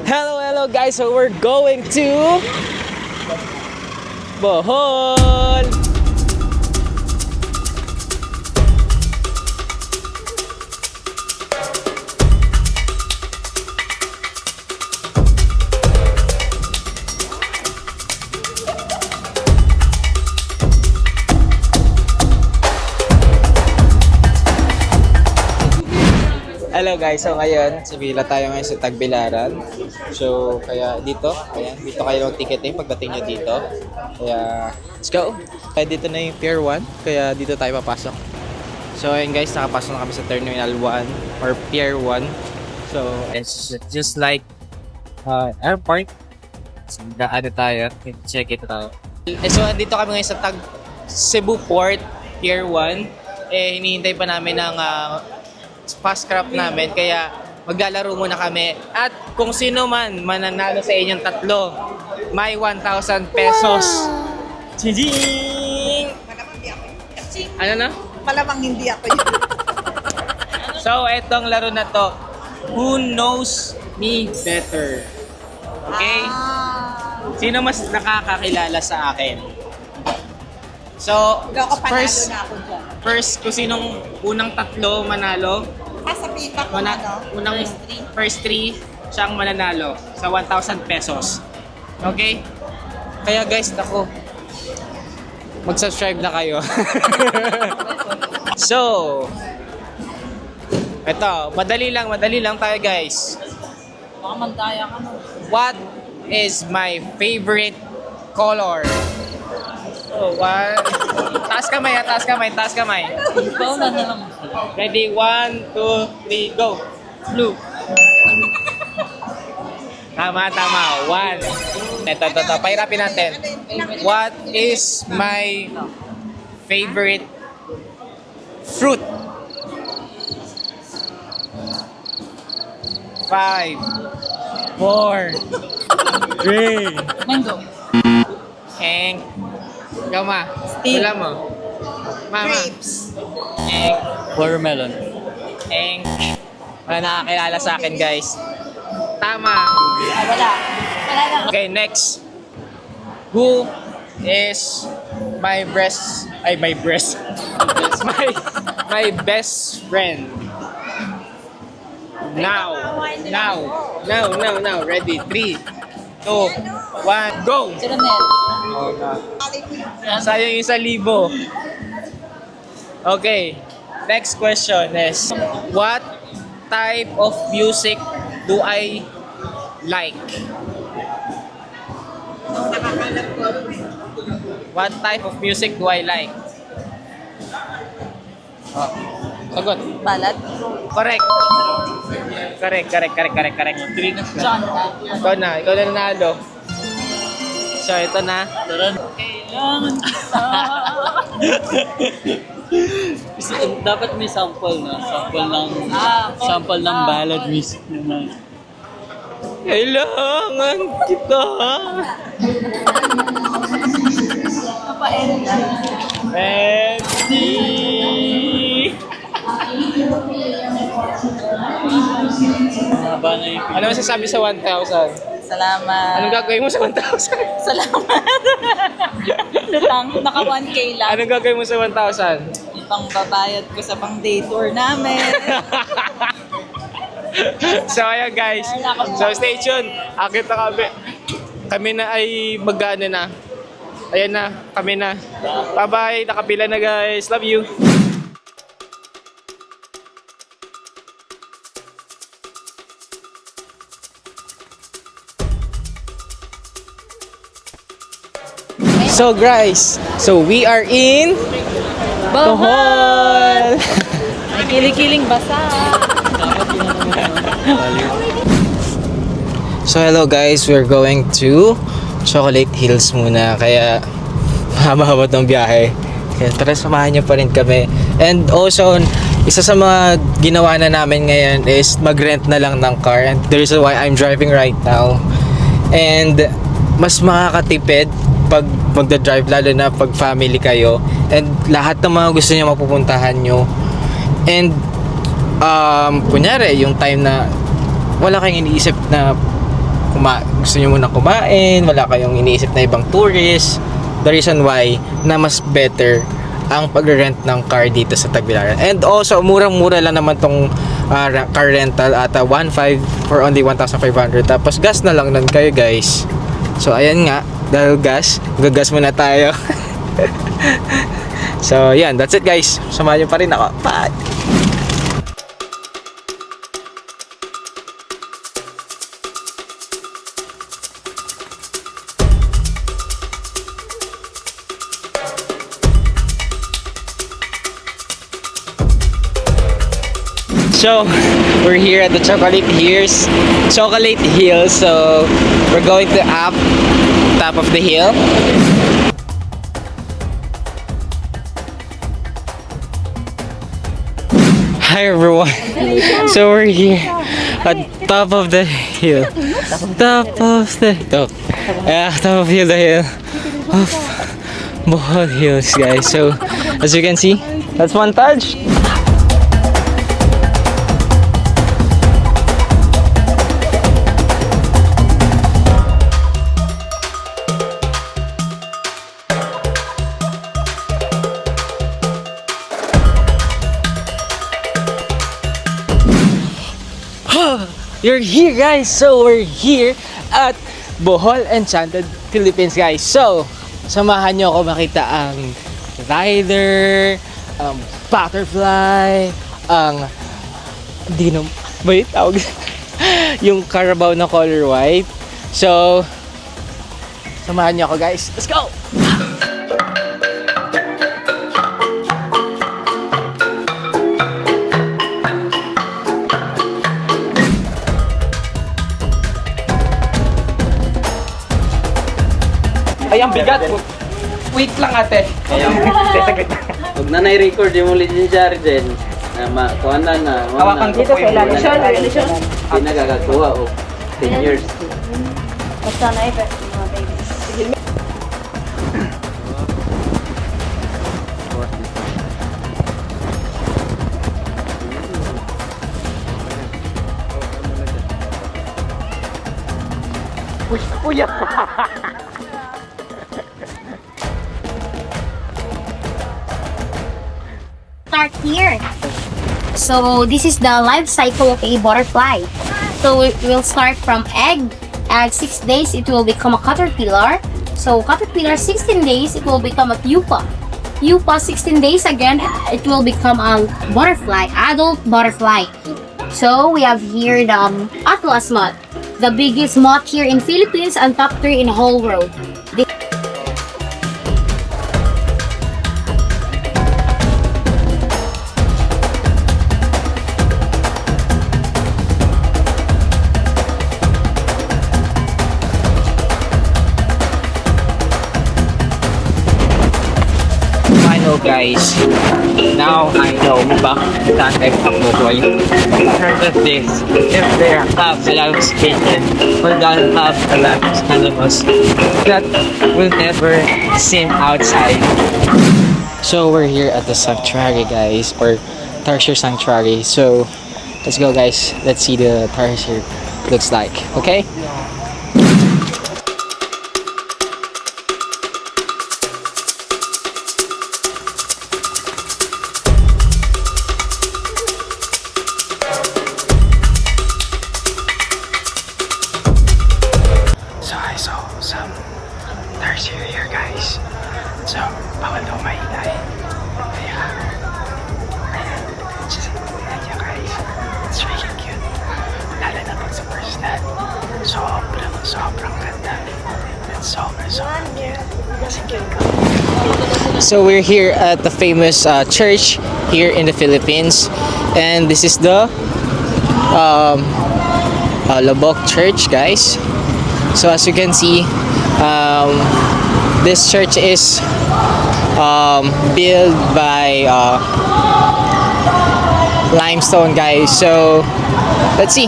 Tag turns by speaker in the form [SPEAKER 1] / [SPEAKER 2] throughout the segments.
[SPEAKER 1] Hello guys, so we're going to Bohol. Hello guys, so ngayon, sa Villa tayo ngayon sa Tagbilaran. So, kaya dito, ayan, dito kayo ng ticketing pagdating nyo dito. Kaya, let's go! Kaya dito na yung Pier 1, kaya dito tayo papasok. So, ayun guys, nakapasok na kami sa Terminal 1 or Pier 1. So, it's just like airport. So, ano tayo, check it out. So, andito kami ngayon sa Cebu Port, Pier 1. Hinihintay pa namin ng fast craft namin, kaya maglalaro muna kami. At kung sino man mananalo sa inyong tatlo, may 1,000 pesos. Wow. Ching! Ano na?
[SPEAKER 2] Malamang hindi ako yun.
[SPEAKER 1] So, etong laro na to, who knows me better? Okay? Sino mas nakakakilala sa akin? So, first, kung sinong unang tatlo manalo,
[SPEAKER 2] sasabihin pa kung
[SPEAKER 1] unang first three, siyang mananalo sa 1,000 pesos. Okay? Kaya guys, ako, mag-subscribe na kayo. So, eto, madali lang tayo guys.
[SPEAKER 2] Baka mantaya ka na.
[SPEAKER 1] What is my favorite color? Oh, what? Taas kamay.
[SPEAKER 2] Ikaw na lang.
[SPEAKER 1] Ready? 1, 2, 3, go! Blue. Tama. 1. Ito. Pahirapin natin. What is my favorite fruit? 5, 4, 3.
[SPEAKER 2] Mango.
[SPEAKER 1] Ikaw ma.
[SPEAKER 2] Steve.
[SPEAKER 1] Wala mo. Mama.
[SPEAKER 2] Grapes.
[SPEAKER 3] Watermelon.
[SPEAKER 1] Wala nakakilala sa akin guys. Tama.
[SPEAKER 2] Wala na.
[SPEAKER 1] Okay, next. Who is my my best friend? Now. Ready? 3, 2, 1, go!
[SPEAKER 2] Ronel.
[SPEAKER 1] Oh, sayang 1,000. Okay. Next question is, what type of music do I like? What type of music do I like? Oh, sagot.
[SPEAKER 2] Balad.
[SPEAKER 1] Correct.
[SPEAKER 2] Genre.
[SPEAKER 1] Ikaw na nanalo. So, ito na.
[SPEAKER 2] Kailangan kita.
[SPEAKER 3] Dapat may sample na. Sample ng ballad music naman.
[SPEAKER 1] Kailangan kita.
[SPEAKER 2] Kapain na.
[SPEAKER 1] Ready?
[SPEAKER 3] Haba na yung
[SPEAKER 1] Ano masasabi sa 1,000?
[SPEAKER 2] Salamat.
[SPEAKER 1] Anong gagawin mo sa 1,000?
[SPEAKER 2] Salamat. Lutang, naka 1K lang.
[SPEAKER 1] Anong gagawin mo sa 1,000?
[SPEAKER 2] Ipang babayad ko sa pang day tour namin.
[SPEAKER 1] So ayan guys. So stay tuned. Akit na kami. Kami na ay mag-ano na. Ayan na, kami na. Bye-bye. Nakapila na guys. Love you. So guys, so we are in Bohol.
[SPEAKER 2] May kiling-kiling basa.
[SPEAKER 1] So hello guys, we're going to Chocolate Hills muna, kaya mahaba-haba tong biyahe. Kaya tara, samahan nyo pa rin kami. And also, isa sa mga ginawa na namin ngayon is mag-rent na lang ng car. And the reason why I'm driving right now. And mas makakatipid pag magda-drive, lalo na pag family kayo, and lahat ng mga gusto niyo mapupuntahan nyo. And kunyari yung time na wala kayong iniisip na gusto nyo muna kumain, wala kayong iniisip na ibang tourist, the reason why na mas better ang pag-rent ng car dito sa Tagbilaran. And also, murang-mura lang naman tong car rental at 1.5 for only 1,500. Tapos gas na lang nun kayo guys. So ayan nga, dahil gas, gagas muna tayo. So yan, that's it guys. Samahan nyo pa rin ako. Bye! So, we're here at the Chocolate Hills. So, we're going to up top of the hill. Hi everyone. So we're here at top of the hill. Top of the hill of Bohol Hills, guys. So, as you can see, that's montage. You're here guys, so we're here at Bohol Enchanted Philippines guys. So, samahan nyo ako makita ang rider, ang butterfly, ang tawag yung Carabao na color white. So, samahan nyo ako guys. Let's go! Ay, ang bigat. Wait lang ate.
[SPEAKER 3] Huwag na na-record yung ulit yung Jerry din. Kuhan na.
[SPEAKER 1] Hawakan ko po yung
[SPEAKER 2] Alition.
[SPEAKER 3] Hindi nagkakakuha o 10 years.
[SPEAKER 2] Basta na mga babies.
[SPEAKER 1] Kuya.
[SPEAKER 4] Start here. So this is the life cycle of a butterfly. So it will start from egg. At 6 days, it will become a caterpillar. So caterpillar, 16 days, it will become a pupa. Pupa, 16 days again, it will become a butterfly, adult butterfly. So we have here the Atlas moth, the biggest moth here in Philippines and top 3 in the whole world.
[SPEAKER 1] Guys, now I know bakit tatay pagbuboy. Because of this, if they have a lot of chicken, will not have a lot of animals that will never seen outside. So we're here at the sanctuary guys, or Tarsier Sanctuary. So let's go guys, let's see the Tarsier looks like, okay? Some Tarsier here guys. So, bawal daw maingay. Kaya, ayan. Ayan niya guys. It's really cute. Lalo na pag sa personal. Sobrang ganda. And sobrang cute. Kasi cute ko. So, we're here at the famous church here in the Philippines. And this is the Lubok Church guys. So as you can see, this church is built by limestone guys. So let's see.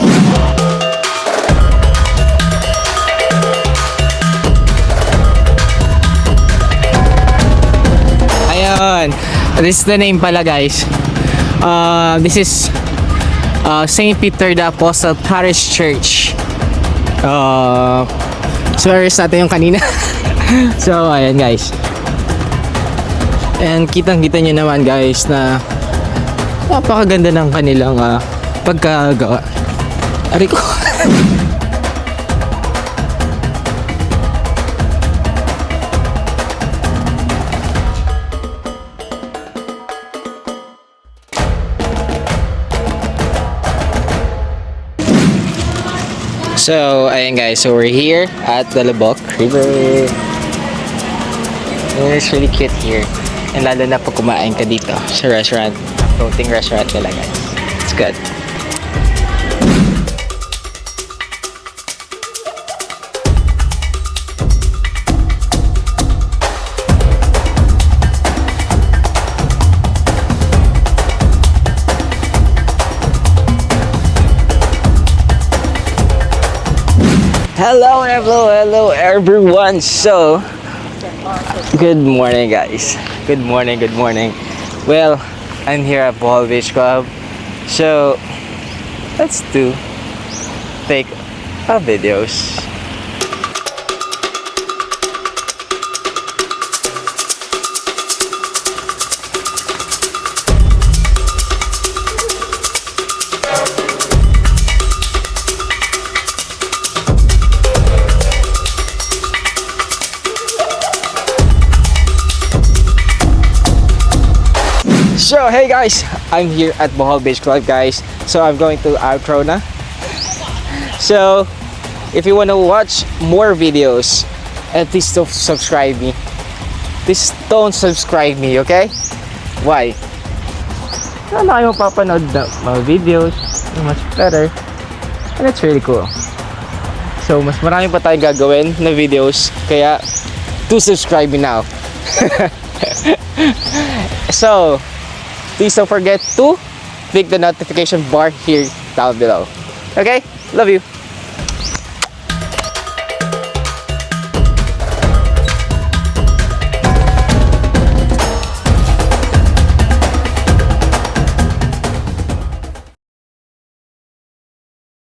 [SPEAKER 1] Ayan, this is the name pala guys. This is St. Peter the Apostle Parish Church. Swears natin yung kanina. So, ayan guys. And kitang-kita nyo naman guys na napakaganda ng kanilang pagkagawa. Ari ko. So, ayan guys. So, we're here at the Lubbock River. And it's really cute here. And lalo na pag kumain ka dito sa restaurant. Floating restaurant nila guys. It's good. Hello everyone. So, good morning guys. Good morning. Well, I'm here at Bohol Beach Club. So, let's take a videos. So hey guys, I'm here at Bohol Beach Club guys. So I'm going to outro na. So if you want to watch more videos, please don't subscribe me. Please don't subscribe me, okay? Why? Wala kayong papanood na mga videos, much better. And it's really cool. So mas marami pa tayong gagawin na videos, kaya do subscribe me now. So please don't forget to click the notification bar here down below. Okay? Love you.